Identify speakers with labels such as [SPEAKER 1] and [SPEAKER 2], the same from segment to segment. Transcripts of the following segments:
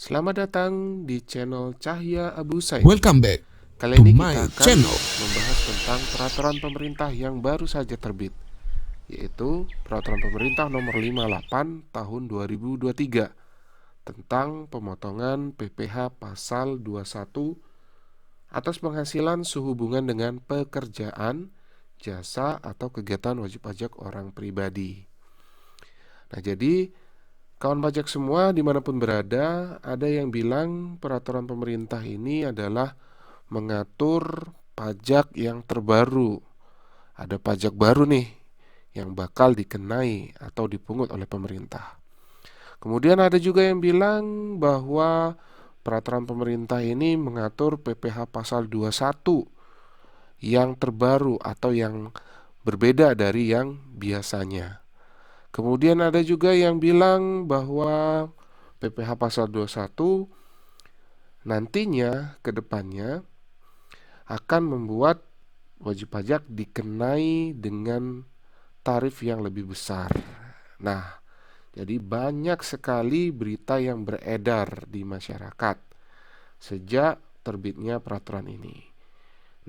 [SPEAKER 1] Selamat datang di channel Cahya Abu Said.
[SPEAKER 2] Welcome back
[SPEAKER 1] Kali
[SPEAKER 2] to
[SPEAKER 1] ini
[SPEAKER 2] my
[SPEAKER 1] kita akan
[SPEAKER 2] channel.
[SPEAKER 1] membahas tentang peraturan pemerintah yang baru saja terbit, yaitu Peraturan Pemerintah Nomor 58 Tahun 2023 tentang pemotongan PPh Pasal 21 atas penghasilan sehubungan dengan pekerjaan, jasa, atau kegiatan wajib pajak orang pribadi. Nah, jadi kawan pajak semua dimanapun berada, ada yang bilang peraturan pemerintah ini adalah mengatur pajak yang terbaru. Ada pajak baru nih yang bakal dikenai atau dipungut oleh pemerintah. Kemudian ada juga yang bilang bahwa peraturan pemerintah ini mengatur PPh pasal 21 yang terbaru atau yang berbeda dari yang biasanya. Kemudian ada juga yang bilang bahwa PPh pasal 21 nantinya ke depannya akan membuat wajib pajak dikenai dengan tarif yang lebih besar. Nah, jadi banyak sekali berita yang beredar di masyarakat sejak terbitnya peraturan ini.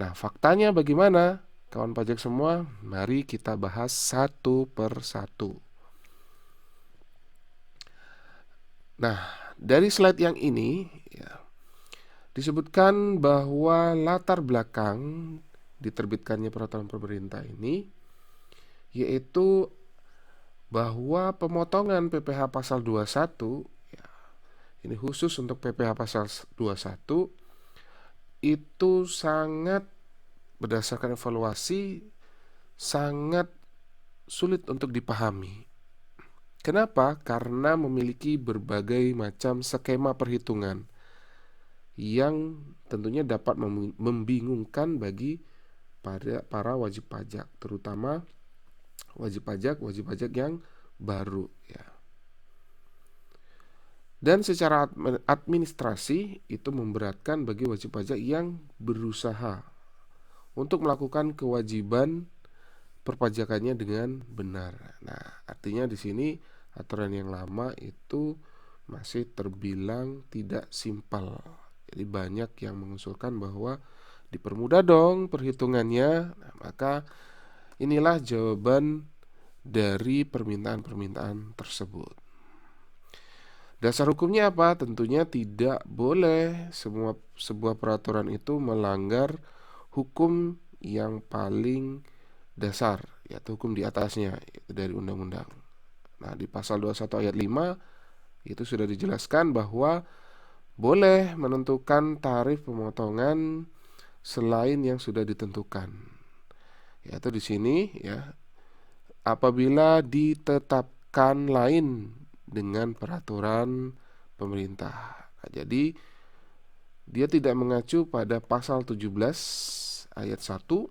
[SPEAKER 1] Nah, faktanya bagaimana? Kawan pajak semua, mari kita bahas satu per satu. Nah, dari slide yang ini ya, disebutkan bahwa latar belakang diterbitkannya peraturan pemerintah ini yaitu bahwa pemotongan PPh pasal 21 ya, ini khusus untuk PPh pasal 21 itu sangat berdasarkan evaluasi sangat sulit untuk dipahami. Kenapa? Karena memiliki berbagai macam skema perhitungan yang tentunya dapat membingungkan bagi para wajib pajak, terutama wajib pajak yang baru ya. Dan secara administrasi itu memberatkan bagi wajib pajak yang berusaha untuk melakukan kewajiban perpajakannya dengan benar. Nah, artinya di sini aturan yang lama itu masih terbilang tidak simpel. Jadi banyak yang mengusulkan bahwa dipermudah dong perhitungannya. Nah, maka inilah jawaban dari permintaan-permintaan tersebut. Dasar hukumnya apa? Tentunya tidak boleh sebuah peraturan itu melanggar hukum yang paling dasar, yaitu hukum di atasnya, yaitu dari undang-undang. Nah, di pasal 21 ayat 5 itu sudah dijelaskan bahwa boleh menentukan tarif pemotongan selain yang sudah ditentukan. Yaitu di sini ya, apabila ditetapkan lain dengan peraturan pemerintah. Nah, jadi dia tidak mengacu pada pasal 17 ayat 1,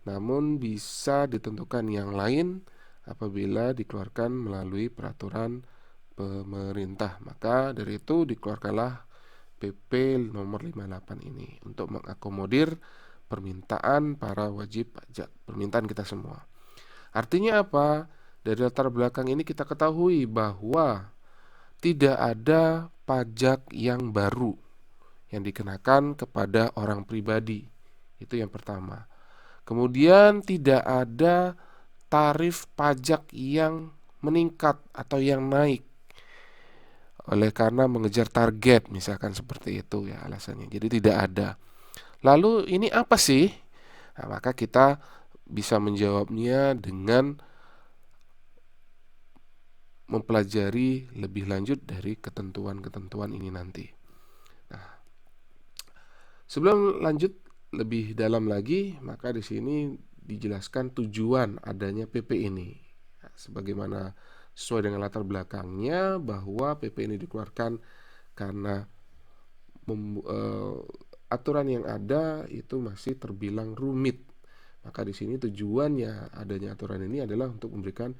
[SPEAKER 1] namun bisa ditentukan yang lain apabila dikeluarkan melalui peraturan pemerintah. Maka dari itu dikeluarkanlah PP nomor 58 ini untuk mengakomodir permintaan para wajib pajak, permintaan kita semua. Artinya apa? Dari latar belakang ini kita ketahui bahwa tidak ada pajak yang baru yang dikenakan kepada orang pribadi. Itu yang pertama. Kemudian tidak ada tarif pajak yang meningkat atau yang naik oleh karena mengejar target, misalkan seperti itu ya alasannya. Jadi tidak ada. Lalu ini apa sih? Nah, maka kita bisa menjawabnya dengan mempelajari lebih lanjut dari ketentuan-ketentuan ini nanti. Nah, sebelum lanjut lebih dalam lagi, maka di sini dijelaskan tujuan adanya PP ini. Nah, sebagaimana sesuai dengan latar belakangnya bahwa PP ini dikeluarkan karena aturan yang ada itu masih terbilang rumit. Maka di sini tujuannya adanya aturan ini adalah untuk memberikan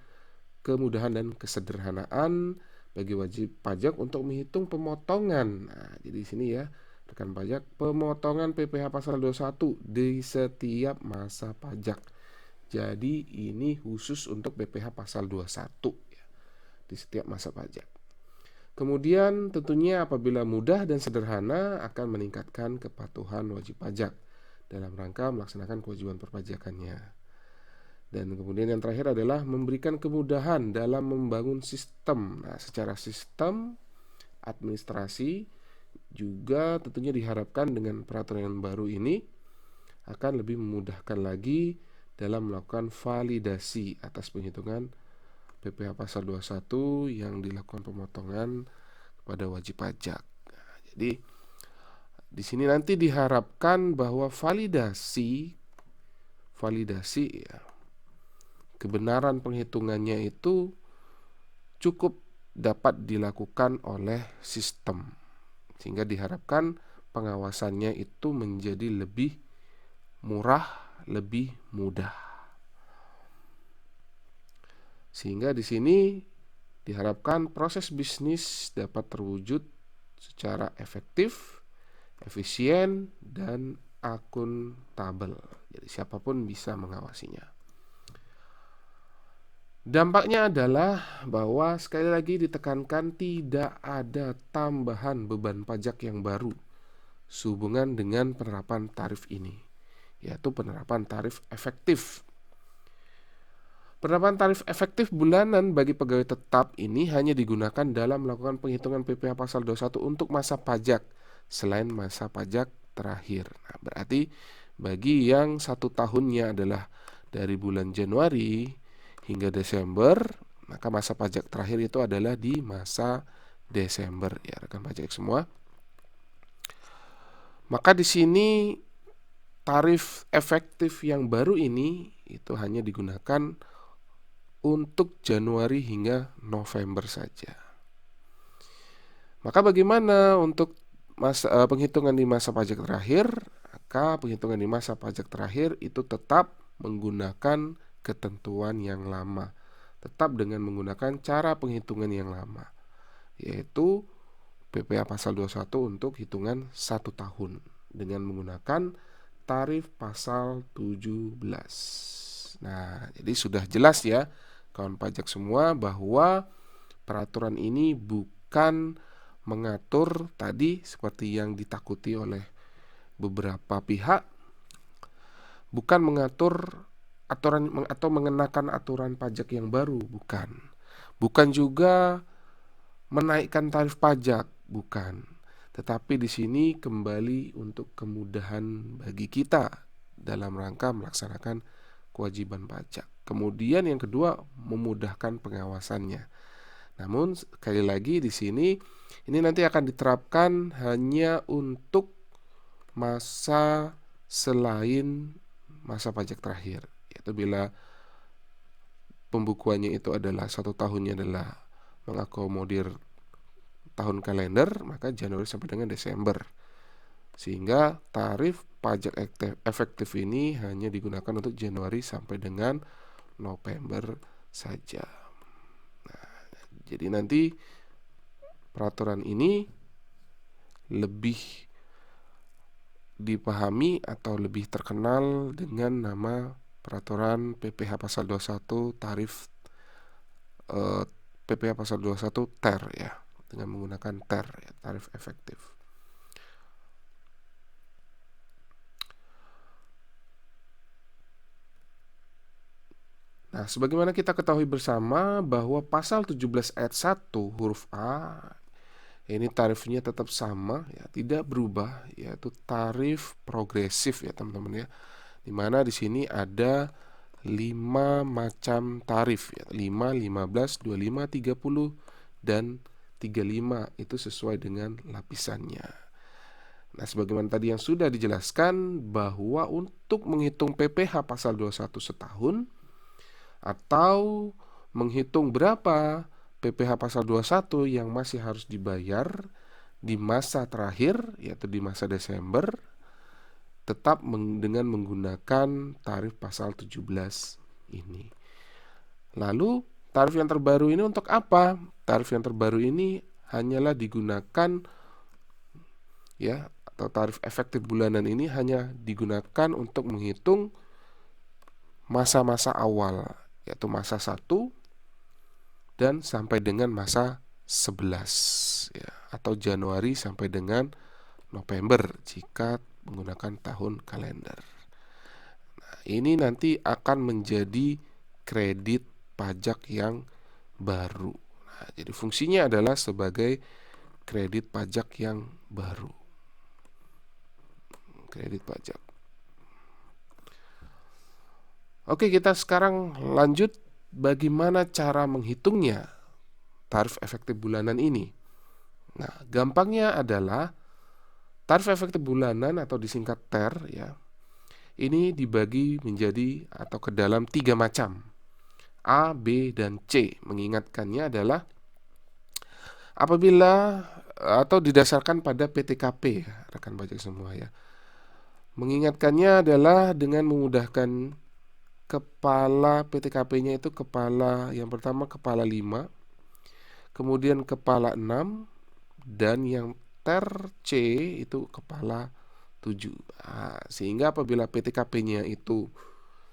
[SPEAKER 1] kemudahan dan kesederhanaan bagi wajib pajak untuk menghitung pemotongan. Nah, jadi di sini ya, rekan pajak, pemotongan PPh pasal 21 di setiap masa pajak. Jadi ini khusus untuk PPh pasal 21 ya, di setiap masa pajak. Kemudian tentunya apabila mudah dan sederhana akan meningkatkan kepatuhan wajib pajak dalam rangka melaksanakan kewajiban perpajakannya. Dan kemudian yang terakhir adalah memberikan kemudahan dalam membangun sistem. Nah, secara sistem administrasi juga tentunya diharapkan dengan peraturan yang baru ini akan lebih memudahkan lagi dalam melakukan validasi atas penghitungan PPh pasal 21 yang dilakukan pemotongan kepada wajib pajak. Nah, jadi di sini nanti diharapkan bahwa validasi ya, kebenaran penghitungannya itu cukup dapat dilakukan oleh sistem, sehingga diharapkan pengawasannya itu menjadi lebih murah, lebih mudah. Sehingga di sini diharapkan proses bisnis dapat terwujud secara efektif, efisien, dan akuntabel. Jadi siapapun bisa mengawasinya. Dampaknya adalah bahwa sekali lagi ditekankan tidak ada tambahan beban pajak yang baru sehubungan dengan penerapan tarif ini, yaitu penerapan tarif efektif. Penerapan tarif efektif bulanan bagi pegawai tetap ini hanya digunakan dalam melakukan penghitungan PPh pasal 21 untuk masa pajak selain masa pajak terakhir. Nah, berarti bagi yang 1 tahunnya adalah dari bulan Januari hingga Desember, maka masa pajak terakhir itu adalah di masa Desember, ya rekan pajak semua. Maka di sini tarif efektif yang baru ini itu hanya digunakan untuk Januari hingga November saja. Maka bagaimana untuk penghitungan di masa pajak terakhir? Maka penghitungan di masa pajak terakhir itu tetap menggunakan ketentuan yang lama, tetap dengan menggunakan cara penghitungan yang lama, yaitu PPh pasal 21 untuk hitungan 1 tahun dengan menggunakan tarif pasal 17. Nah, jadi sudah jelas ya kawan pajak semua bahwa peraturan ini bukan mengatur tadi seperti yang ditakuti oleh beberapa pihak, bukan mengatur aturan atau mengenakan aturan pajak yang baru, bukan juga menaikkan tarif pajak, bukan. Tetapi di sini kembali untuk kemudahan bagi kita dalam rangka melaksanakan kewajiban pajak. Kemudian yang kedua, memudahkan pengawasannya. Namun sekali lagi di sini ini nanti akan diterapkan hanya untuk masa selain masa pajak terakhir, yaitu bila pembukuannya itu adalah 1 tahunnya adalah mengakomodir tahun kalender, maka Januari sampai dengan Desember. Sehingga tarif pajak efektif ini hanya digunakan untuk Januari sampai dengan November saja. Nah, jadi nanti peraturan ini lebih dipahami atau lebih terkenal dengan nama peraturan PPh pasal 21 tarif PPh pasal 21 TER ya, dengan menggunakan TER ya, tarif efektif. Nah, sebagaimana kita ketahui bersama bahwa pasal 17 ayat 1 huruf A ini tarifnya tetap sama ya, tidak berubah, yaitu tarif progresif ya teman-teman ya. Dimana di sini ada 5 macam tarif ya, 5, 15, 25, 30 dan 35 itu sesuai dengan lapisannya. Nah, sebagaimana tadi yang sudah dijelaskan bahwa untuk menghitung PPh pasal 21 setahun atau menghitung berapa PPh pasal 21 yang masih harus dibayar di masa terakhir, yaitu di masa Desember, tetap dengan menggunakan tarif pasal 17 ini. Lalu tarif yang terbaru ini untuk apa? Tarif yang terbaru ini hanyalah digunakan ya, atau tarif efektif bulanan ini hanya digunakan untuk menghitung masa-masa awal, yaitu masa 1 dan sampai dengan masa ya, atau Januari sampai dengan November jika menggunakan tahun kalender. Nah, ini nanti akan menjadi kredit pajak yang baru. Nah, jadi fungsinya adalah sebagai kredit pajak yang baru. Kredit pajak. Oke, kita sekarang lanjut bagaimana cara menghitungnya tarif efektif bulanan ini. Nah, gampangnya adalah tarif efektif bulanan atau disingkat TER ya. Ini dibagi menjadi atau ke dalam 3 macam. A, B, dan C. Mengingatkannya adalah apabila atau didasarkan pada PTKP ya, rekan pajak semua ya. Mengingatkannya adalah dengan memudahkan kepala PTKP-nya itu kepala yang pertama kepala 5, kemudian kepala 6, dan yang TER C itu kepala 7. Nah, sehingga apabila PTKP-nya itu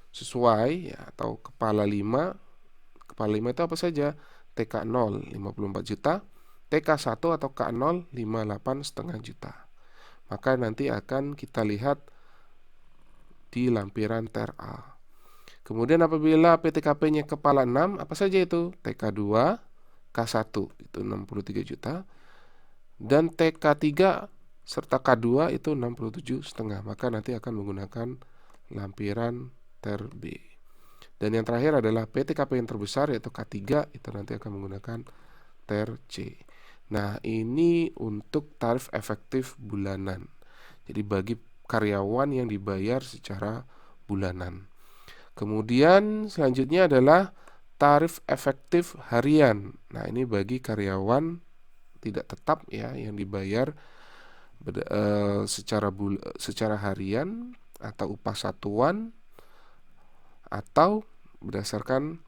[SPEAKER 1] sesuai ya, atau kepala 5 itu apa saja? TK0 54 juta, TK1 atau K0 58,5 juta. Maka nanti akan kita lihat di lampiran TER A. Kemudian apabila PTKP-nya kepala 6, apa saja itu? TK2, K1 itu 63 juta, dan TK3 serta K2 itu 67,5. Maka nanti akan menggunakan lampiran TER B. Dan yang terakhir adalah PTKP yang terbesar yaitu K3, itu nanti akan menggunakan TER C. Nah, ini untuk tarif efektif bulanan. Jadi bagi karyawan yang dibayar secara bulanan. Kemudian selanjutnya adalah tarif efektif harian. Nah, ini bagi karyawan tidak tetap ya yang dibayar secara harian atau upah satuan atau berdasarkan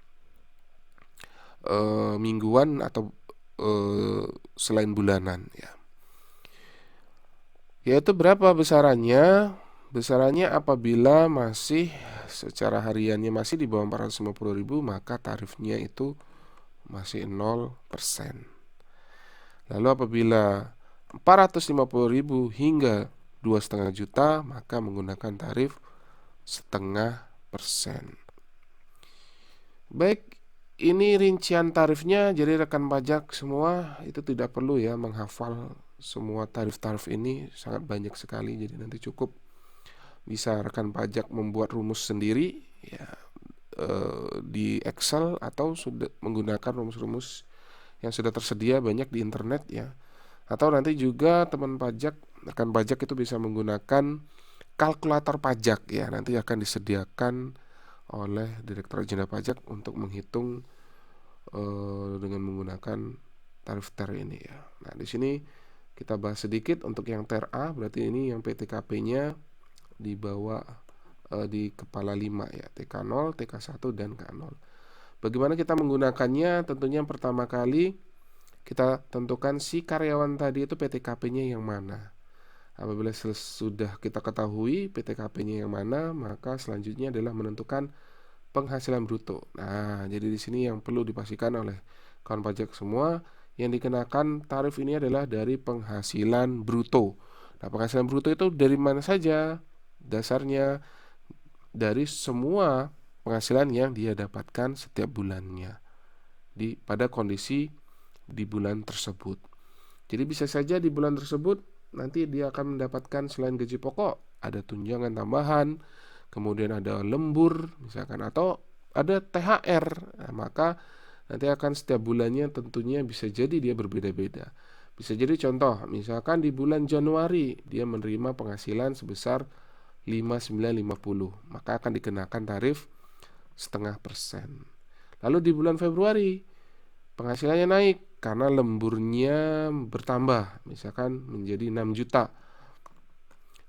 [SPEAKER 1] mingguan atau selain bulanan ya. Yaitu berapa besarannya? Besarannya apabila masih secara hariannya masih di bawah 450.000, maka tarifnya itu masih 0%. Lalu apabila 450.000 hingga 2,5 juta, maka menggunakan tarif 0,5%. Baik, ini rincian tarifnya. Jadi rekan pajak semua itu tidak perlu ya menghafal semua tarif-tarif ini, sangat banyak sekali. Jadi nanti cukup bisa rekan pajak membuat rumus sendiri ya, di Excel atau sudah menggunakan rumus-rumus yang sudah tersedia banyak di internet ya. Atau nanti juga teman pajak, rekan pajak itu bisa menggunakan kalkulator pajak ya. Nanti akan disediakan oleh Direktorat Jenderal Pajak untuk menghitung dengan menggunakan tarif TER ini ya. Nah, di sini kita bahas sedikit untuk yang TER A, berarti ini yang PTKP-nya di bawah di kepala 5 ya, TK0, TK1 dan K0. Bagaimana kita menggunakannya? Tentunya yang pertama kali kita tentukan si karyawan tadi itu PTKP-nya yang mana. Apabila sudah kita ketahui PTKP-nya yang mana, maka selanjutnya adalah menentukan penghasilan bruto. Nah, jadi di sini yang perlu dipastikan oleh kawan pajak semua, yang dikenakan tarif ini adalah dari penghasilan bruto. Nah, penghasilan bruto itu dari mana saja? Dasarnya dari semua penghasilan yang dia dapatkan setiap bulannya pada kondisi di bulan tersebut. Jadi bisa saja di bulan tersebut nanti dia akan mendapatkan selain gaji pokok ada tunjangan tambahan, kemudian ada lembur misalkan, atau ada THR. Nah, maka nanti akan setiap bulannya tentunya bisa jadi dia berbeda-beda. Bisa jadi contoh, misalkan di bulan Januari dia menerima penghasilan sebesar 5.950, maka akan dikenakan tarif 0,5%. Lalu di bulan Februari penghasilannya naik karena lemburnya bertambah, misalkan menjadi 6 juta.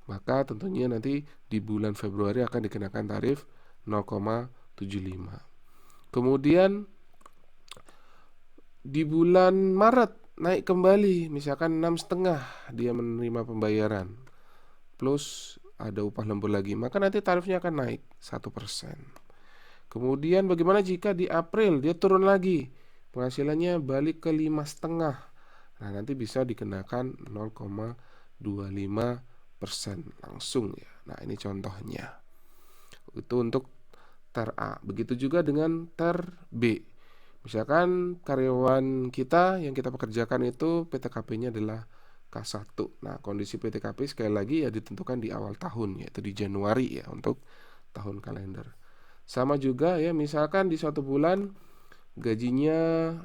[SPEAKER 1] Maka tentunya nanti di bulan Februari akan dikenakan tarif 0,75. Kemudian di bulan Maret naik kembali, misalkan 6,5 dia menerima pembayaran, plus ada upah lembur lagi, maka nanti tarifnya akan naik 1%. Kemudian bagaimana jika di April dia turun lagi penghasilannya balik ke 5,5, nah nanti bisa dikenakan 0,25% langsung ya. Nah ini contohnya. Itu untuk ter A. Begitu juga dengan ter B. Misalkan karyawan kita yang kita pekerjakan itu PTKP-nya adalah K1. Nah, kondisi PTKP sekali lagi ya ditentukan di awal tahun, yaitu di Januari ya untuk tahun kalender. Sama juga ya, misalkan di suatu bulan gajinya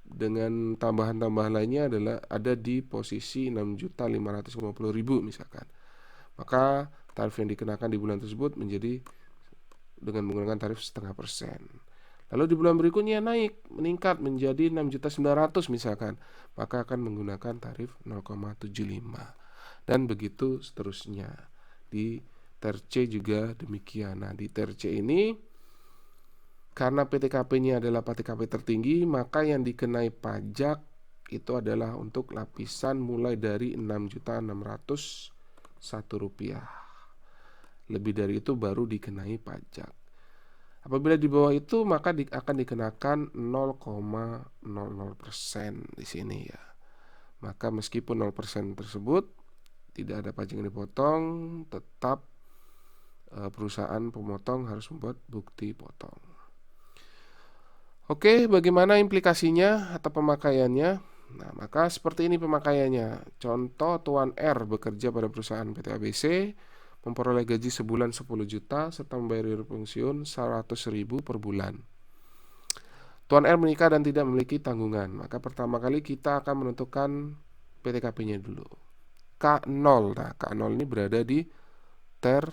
[SPEAKER 1] dengan tambahan-tambahan lainnya adalah ada di posisi 6.550.000 misalkan. Maka tarif yang dikenakan di bulan tersebut menjadi dengan menggunakan tarif 0,5%. Lalu di bulan berikutnya meningkat menjadi 6.900.000 misalkan, maka akan menggunakan tarif 0,75 dan begitu seterusnya. Di ter C juga demikian. Nah, di ter C ini karena PTKP-nya adalah PTKP tertinggi, maka yang dikenai pajak itu adalah untuk lapisan mulai dari Rp6.601. Lebih dari itu baru dikenai pajak. Apabila di bawah itu maka akan dikenakan 0,00% di sini ya. Maka meskipun 0% tersebut tidak ada pajak yang dipotong, tetap perusahaan pemotong harus membuat bukti potong. Oke, bagaimana implikasinya atau pemakaiannya? Nah, maka seperti ini pemakaiannya. Contoh, Tuan R bekerja pada perusahaan PT ABC, memperoleh gaji sebulan 10 juta serta membayar pensiun 100.000 per bulan. Tuan R menikah dan tidak memiliki tanggungan. Maka pertama kali kita akan menentukan PTKP-nya dulu. K0. Nah, K0 ini berada di ter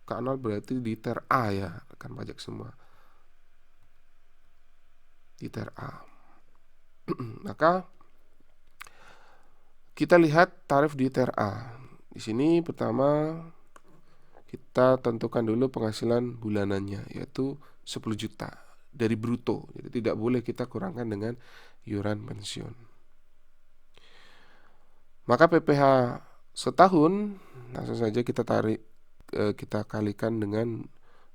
[SPEAKER 1] K0 berarti di ter A ya, rekan pajak semua. Di ter A. Maka kita lihat tarif di ter A. Di sini pertama kita tentukan dulu penghasilan bulanannya, yaitu 10 juta dari bruto. Jadi tidak boleh kita kurangkan dengan iuran pensiun. Maka PPh setahun langsung saja kita kalikan dengan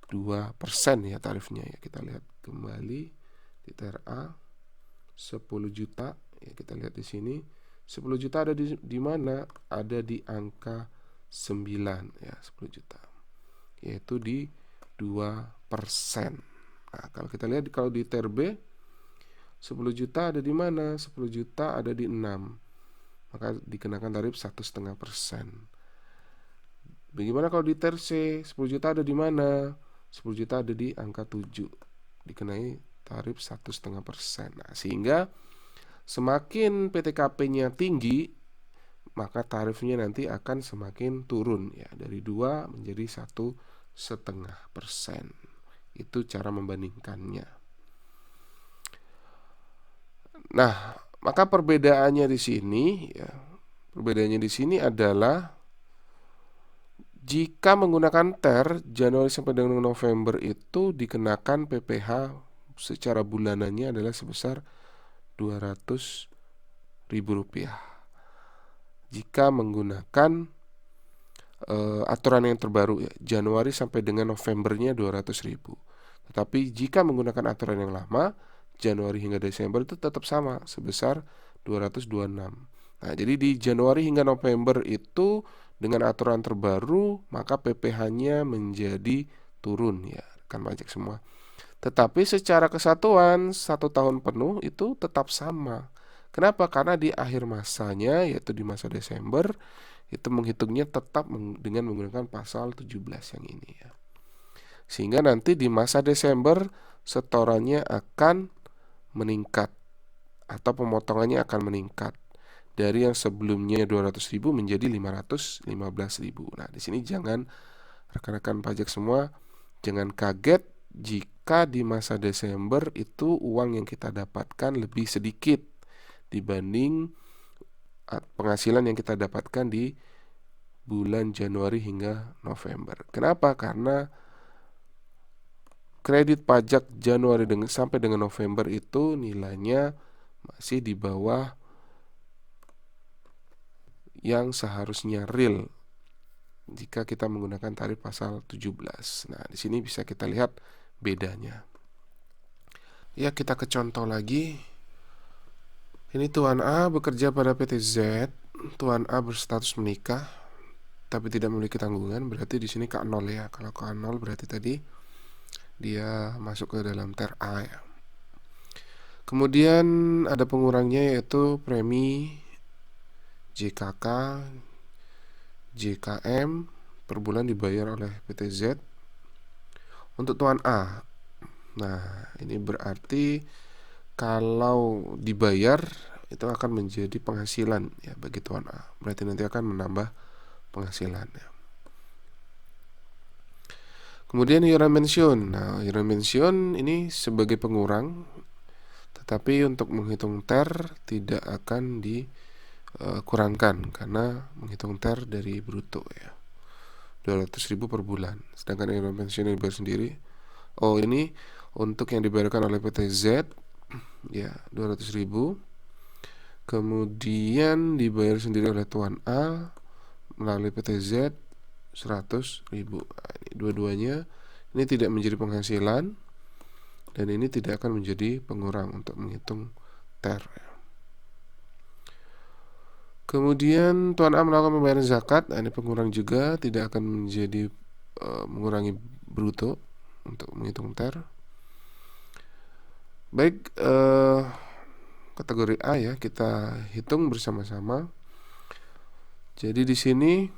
[SPEAKER 1] 2% ya tarifnya ya. Kita lihat kembali di ter A 10 juta ya, kita lihat di sini 10 juta ada di mana? Ada di angka 9 ya, 10 juta. Yaitu di 2%. Nah, kalau kita lihat kalau di ter B 10 juta ada di mana? 10 juta ada di 6. Maka dikenakan tarif 1,5%. Bagaimana kalau di ter C? 10 juta ada di mana? 10 juta ada di angka 7. Dikenai tarif 1,5%. Nah, sehingga semakin PTKP-nya tinggi, maka tarifnya nanti akan semakin turun ya, dari 2 menjadi 1,5%. Itu cara membandingkannya. Nah, maka perbedaannya di sini ya, adalah jika menggunakan ter Januari sampai dengan November itu dikenakan PPh secara bulanannya adalah sebesar Rp200.000. Jika menggunakan aturan yang terbaru ya, Januari sampai dengan Novembernya 200.000. Tetapi jika menggunakan aturan yang lama, Januari hingga Desember itu tetap sama sebesar 226. Nah, jadi di Januari hingga November itu dengan aturan terbaru maka PPh-nya menjadi turun ya, rekan pajak semua. Tetapi secara kesatuan 1 tahun penuh itu tetap sama. Kenapa? Karena di akhir masanya yaitu di masa Desember itu menghitungnya tetap dengan menggunakan pasal 17 yang ini ya. Sehingga nanti di masa Desember setorannya akan meningkat atau pemotongannya akan meningkat dari yang sebelumnya 200.000 menjadi 515.000. Nah, di sini jangan rekan-rekan pajak semua jangan kaget jika di masa Desember itu uang yang kita dapatkan lebih sedikit dibanding penghasilan yang kita dapatkan di bulan Januari hingga November. Kenapa? Karena kredit pajak Januari sampai dengan November itu nilainya masih di bawah yang seharusnya real, jika kita menggunakan tarif pasal 17. Nah, di sini bisa kita lihat bedanya. Ya, kita ke contoh lagi. Ini Tuan A bekerja pada PT Z. Tuan A berstatus menikah tapi tidak memiliki tanggungan, berarti di sini K0 ya. Kalau K0 berarti tadi dia masuk ke dalam ter A ya. Kemudian ada pengurangnya yaitu premi JKK, JKM per bulan dibayar oleh PT Z untuk Tuan A. Nah, ini berarti kalau dibayar itu akan menjadi penghasilan ya bagi Tuan A. Berarti nanti akan menambah penghasilan ya. Kemudian iuran pensiun. Nah, iuran pensiun ini sebagai pengurang, tetapi untuk menghitung TER tidak akan dikurangkan karena menghitung TER dari bruto ya. 200.000 per bulan. Sedangkan iuran pensiun yang dibayar sendiri. Oh, ini untuk yang dibayarkan oleh PT Z ya 200.000. Kemudian dibayar sendiri oleh Tuan A melalui PT Z 100.000. Nah, ini dua-duanya ini tidak menjadi penghasilan dan ini tidak akan menjadi pengurang untuk menghitung TER. Kemudian Tuan A melakukan pembayaran zakat. Nah, ini pengurang juga, tidak akan menjadi mengurangi bruto untuk menghitung TER. Baik, kategori A ya kita hitung bersama-sama. Jadi di sini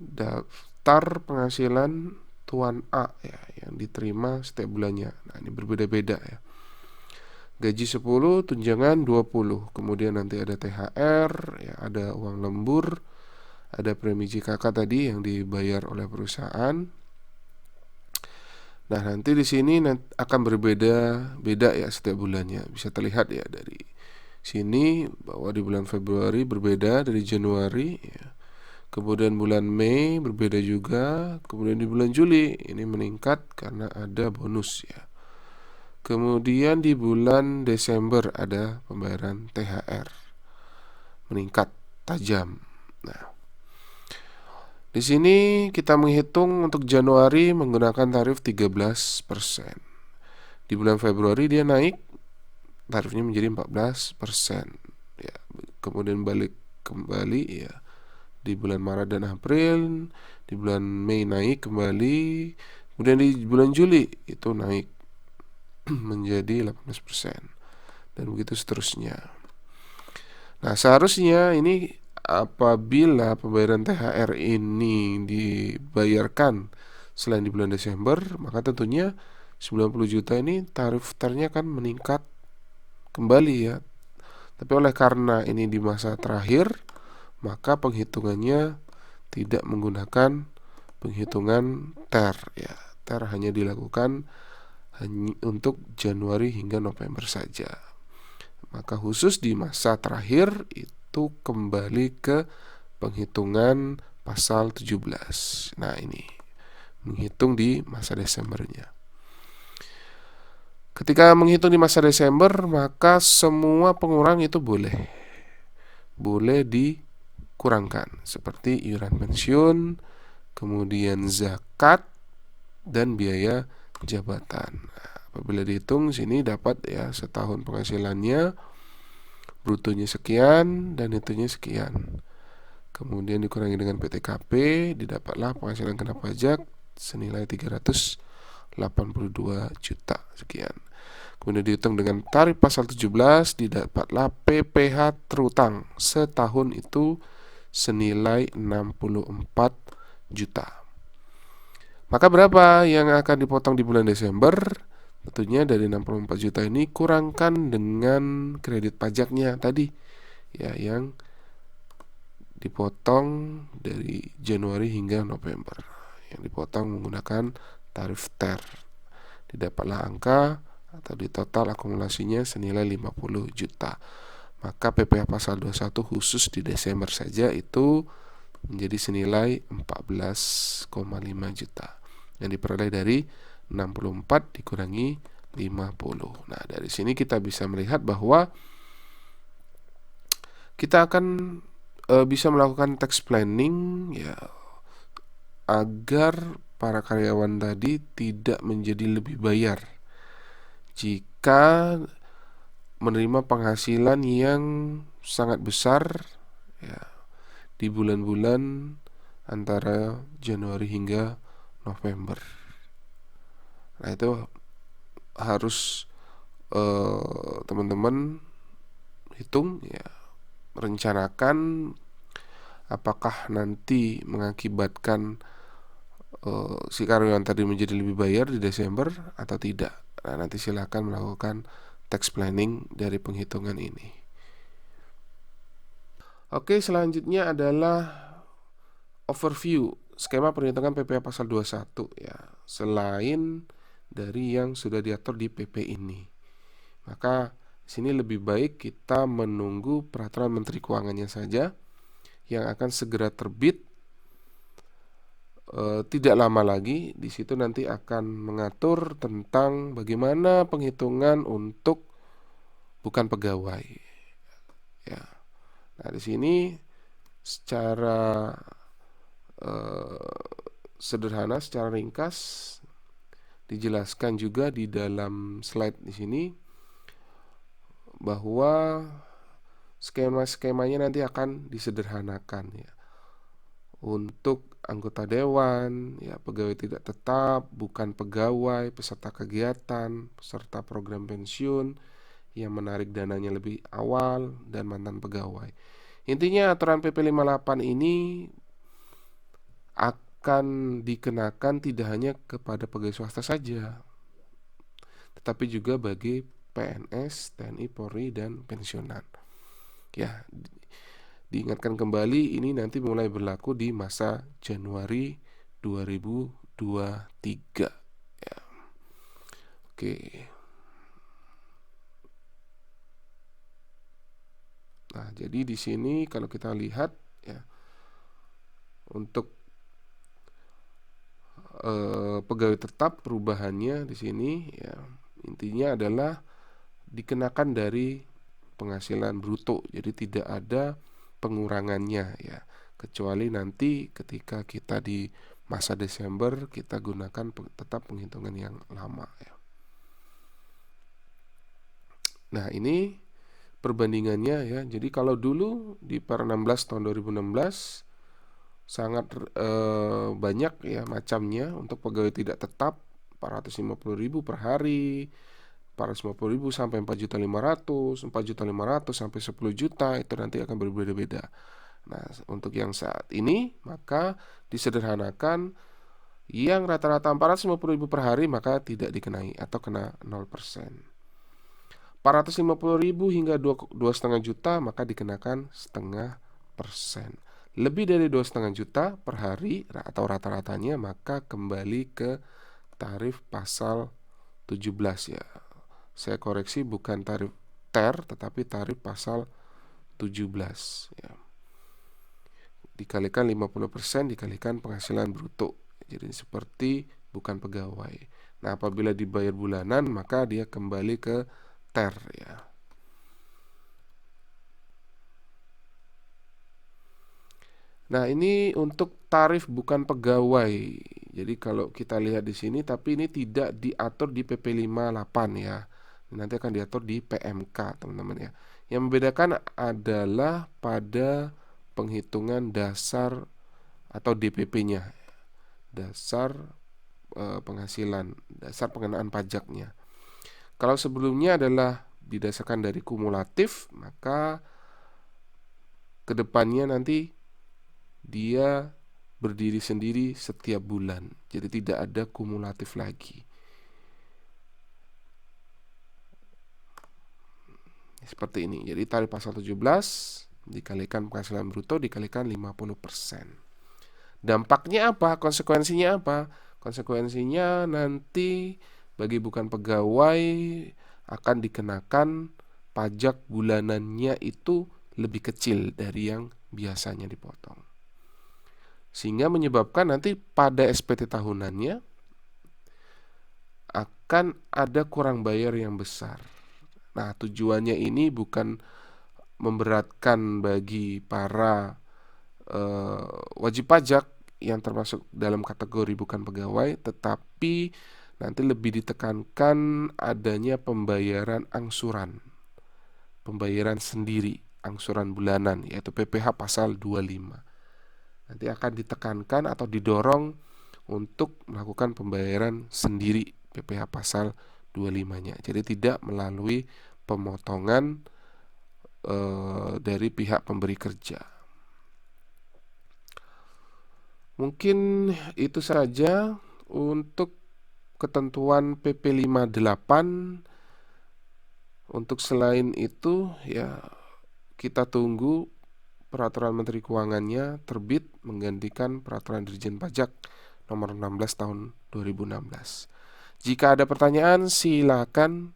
[SPEAKER 1] daftar penghasilan Tuan A ya yang diterima setiap bulannya. Nah, ini berbeda-beda ya. Gaji 10, tunjangan 20. Kemudian nanti ada THR, ya ada uang lembur, ada premi JKK tadi yang dibayar oleh perusahaan. Nah, nanti di sini akan berbeda-beda ya setiap bulannya. Bisa terlihat ya dari sini bahwa di bulan Februari berbeda dari Januari ya. Kemudian bulan Mei berbeda juga. Kemudian di bulan Juli ini meningkat karena ada bonus ya. Kemudian di bulan Desember ada pembayaran THR meningkat tajam. Nah, di sini kita menghitung untuk Januari menggunakan tarif 13%. Di bulan Februari dia naik, tarifnya menjadi 14%. Ya, kemudian balik kembali ya. Di bulan Maret dan April, di bulan Mei naik kembali, kemudian di bulan Juli itu naik menjadi 18% dan begitu seterusnya. Nah, seharusnya ini apabila pembayaran THR ini dibayarkan selain di bulan Desember, maka tentunya 90 juta ini tarif TER-nya kan meningkat kembali ya. Tapi oleh karena ini di masa terakhir, maka penghitungannya tidak menggunakan penghitungan TER ya. TER hanya dilakukan untuk Januari hingga November saja. Maka khusus di masa terakhir itu kembali ke penghitungan pasal 17. Nah, ini menghitung di masa Desembernya. Ketika menghitung di masa Desember, maka semua pengurang itu boleh dikurangkan, seperti iuran pensiun, kemudian zakat, dan biaya jabatan. Nah, apabila dihitung sini dapat ya setahun penghasilannya brutonya sekian dan netonya sekian. Kemudian dikurangi dengan PTKP, didapatlah penghasilan kena pajak senilai 382 juta sekian. Kemudian dihitung dengan tarif pasal 17, didapatlah PPh terutang setahun itu senilai 64 juta. Maka berapa yang akan dipotong di bulan Desember? Tentunya dari 64 juta ini kurangkan dengan kredit pajaknya tadi ya, yang dipotong dari Januari hingga November, yang dipotong menggunakan tarif TER. Didapatlah angka atau di total akumulasinya senilai 50 juta. Maka PPh pasal 21 khusus di Desember saja itu menjadi senilai 14,5 juta yang diperoleh dari 64 dikurangi 50. Nah, dari sini kita bisa melihat bahwa kita akan bisa melakukan tax planning ya agar para karyawan tadi tidak menjadi lebih bayar jika menerima penghasilan yang sangat besar ya, di bulan-bulan antara Januari hingga November. Nah, itu harus teman-teman hitung ya, rencanakan apakah nanti mengakibatkan si karyawan tadi menjadi lebih bayar di Desember atau tidak. Nah, nanti silakan melakukan tax planning dari penghitungan ini. Oke, selanjutnya adalah overview skema perhitungan PPh pasal 21 ya, selain dari yang sudah diatur di PP ini. Maka di sini lebih baik kita menunggu peraturan Menteri Keuangannya saja yang akan segera terbit. Tidak lama lagi di situ nanti akan mengatur tentang bagaimana penghitungan untuk bukan pegawai. Ya. Nah, di sini secara sederhana, secara ringkas dijelaskan juga di dalam slide di sini bahwa skema-skemanya nanti akan disederhanakan ya. Untuk anggota dewan, ya pegawai tidak tetap, bukan pegawai, peserta kegiatan, peserta program pensiun yang menarik dananya lebih awal, dan mantan pegawai. Intinya aturan PP 58 ini akan dikenakan tidak hanya kepada pegawai swasta saja, tetapi juga bagi PNS, TNI, Polri, dan pensiunan. Ya, diingatkan kembali ini nanti mulai berlaku di masa Januari 2023 ya. Oke. Nah, jadi di sini kalau kita lihat ya, untuk pegawai tetap perubahannya di sini ya, intinya adalah dikenakan dari penghasilan bruto. Jadi tidak ada pengurangannya ya, kecuali nanti ketika kita di masa Desember kita gunakan tetap penghitungan yang lama ya. Nah, ini perbandingannya ya. Jadi kalau dulu di Per 16 tahun 2016 sangat banyak ya macamnya. Untuk pegawai tidak tetap 450.000 per hari, 450.000 sampai 4.500.000, 4.500.000 sampai 10 juta, itu nanti akan berbeda-beda. Nah, untuk yang saat ini maka disederhanakan, yang rata-rata 450.000 per hari maka tidak dikenai atau kena 0%. 450.000 hingga 2,5 juta maka dikenakan 0,5%. Lebih dari 2,5 juta per hari atau rata-ratanya maka kembali ke tarif pasal 17 ya. Saya koreksi, bukan tarif TER tetapi tarif pasal 17 ya. Dikalikan 50% dikalikan penghasilan bruto. Jadi seperti bukan pegawai. Nah, apabila dibayar bulanan maka dia kembali ke TER ya. Nah, ini untuk tarif bukan pegawai. Jadi kalau kita lihat di sini, tapi ini tidak diatur di PP 58 ya. Nanti akan diatur di PMK, teman-teman ya. Yang membedakan adalah pada penghitungan dasar atau DPP-nya. Dasar penghasilan, dasar pengenaan pajaknya. Kalau sebelumnya adalah didasarkan dari kumulatif, maka kedepannya nanti dia berdiri sendiri setiap bulan. Jadi tidak ada kumulatif lagi. Seperti ini. Jadi tarif pasal 17 dikalikan penghasilan bruto dikalikan 50%. Dampaknya apa? Konsekuensinya apa? Konsekuensinya nanti bagi bukan pegawai akan dikenakan pajak bulanannya itu lebih kecil dari yang biasanya dipotong. Sehingga menyebabkan nanti pada SPT tahunannya akan ada kurang bayar yang besar. Nah, tujuannya ini bukan memberatkan bagi para wajib pajak yang termasuk dalam kategori bukan pegawai, tetapi nanti lebih ditekankan adanya pembayaran angsuran, pembayaran sendiri, angsuran bulanan, yaitu PPh pasal 25. Nanti akan ditekankan atau didorong untuk melakukan pembayaran sendiri PPh pasal 25-nya. Jadi tidak melalui pemotongan dari pihak pemberi kerja. Mungkin itu saja untuk ketentuan PP 58. Untuk selain itu ya kita tunggu peraturan Menteri Keuangannya terbit menggantikan peraturan Dirjen Pajak nomor 16 tahun 2016. Jika ada pertanyaan silakan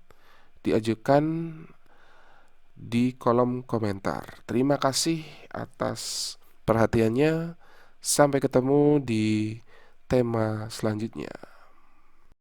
[SPEAKER 1] diajukan di kolom komentar. Terima kasih atas perhatiannya. Sampai ketemu di tema selanjutnya.